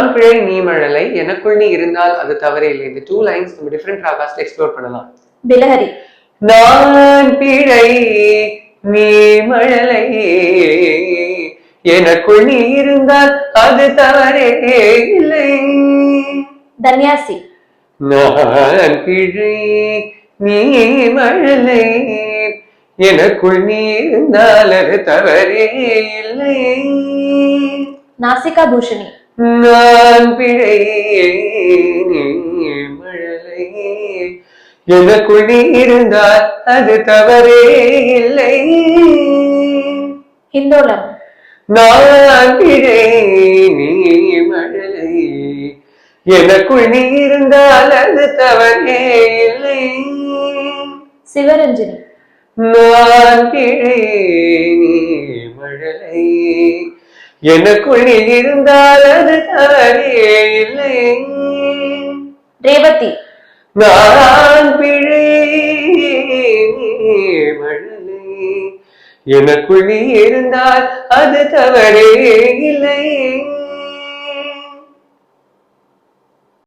நான் பிழை நீ மழலை எனக்குள் நீ இருந்தால் அது தவறே இல்லை. இந்த 2 லைன்ஸ் நம்ம டிஃபரெண்ட் ராகாஸ்ல எக்ஸ்ப்ளோர் பண்ணலாம். பிலஹரி. நான் பிழை நீ மழலை எனக்குள் நீ இருந்தால் அது தவறே இல்லை. தன்யாசி. நான் பிழை நீ மழலை எனக்குள் நீ இருந்தால் அது தவறே இல்லை. நாசிகா பூஷணி. நான் பிழை நீ மழலை எனக்குள் நீ இருந்தால் அது தவறே இல்லை. ஹிந்தோலம். நான் பிழை நீ மழலை எனக்குள் நீ இருந்தால் அது தவறே இல்லை. சிவரஞ்சனி. நான் பிழை நீ மழலை எனக்குள் நீ இருந்தால் அது தவறே இல்லை. ரேவதி. நான் பிழை நீ மழலை எனக்குள் நீ இருந்தால் அது தவறே இல்லை.